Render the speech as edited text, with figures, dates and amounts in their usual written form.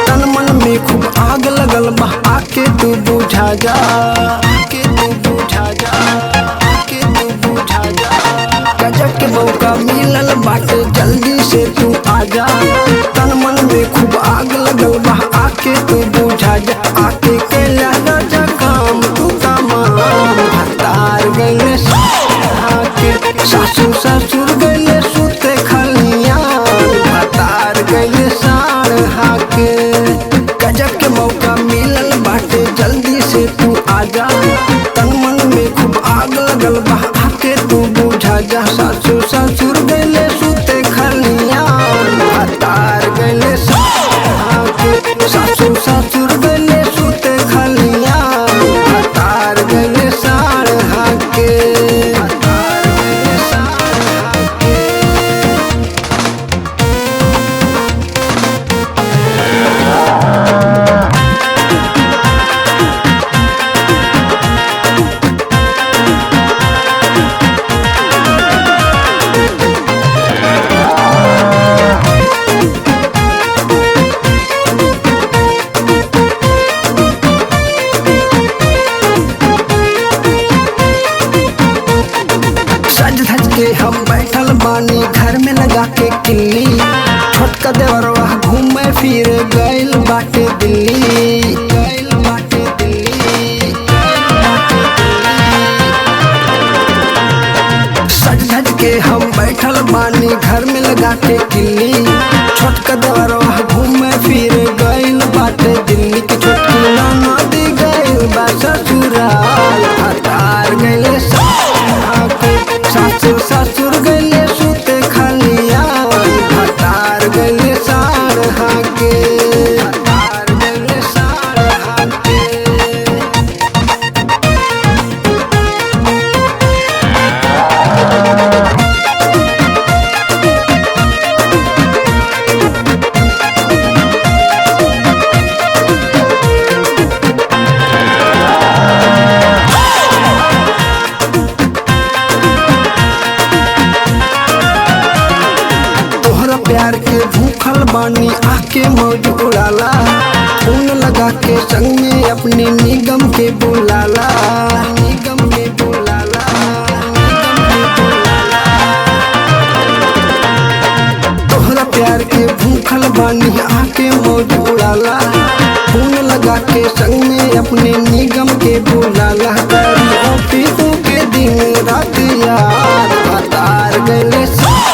तन मन में खूब आग लगल बा, आके तू बुझा जा, आके तू बुझा जा, आके तू बुझा जा। गजब के मौका मिलल बाटे, जल्दी से तू आजा। तन मन में खूब आग लगल बा, आके तू बुझा जा। आके कैला राजा काम तू तमाम, हतार गइले सासू ससुर गइले सुते खलियान, हतार गइले साढ़ हाके। गजब के मौका मिलल बाटे, जल्दी से तू आजा। तन मन में खूब आग लगल बा, आके तू बुझा जा। सासू ससुर गइले सुते खलियान, हतार गइले साढ़ हाके। सासू ससुर गइले सुते खलियान, हतार गइले साढ़ हाके। सज धज के हम बैठल बानी घर में लगा के किल्ली। छोटका देवरवा घूमे फिरे गइल बाटे दिल्ली, गइल बाटे दिल्ली, बाटे दिल्ली। सज धज के हम बैठल बानी घर में लगा के किल्ली। छोटका देवरवा घूमे फिरे गइल बाटे दिल्ली। की छोटकी ननदी गइल बा ससुराल, हतार गइले सासू ससुर गइले सुते खलियान, हतार गइले साढ़ हाके, हतार गइले साढ़ हाके। प्यार के भूखल बानी, आके मौज उड़ाला। फोन लगा के संग में अपनी निगम के बुलाला, निगम के बुलाला, निगम के बुलाला। तोहरा प्यार के भूखल बानी, आके मौज उड़ाला। फोन लगा के संग में अपने निगम के बुलाला। करी ऑफिसों के दिन रात यार, हतार गइले साढ़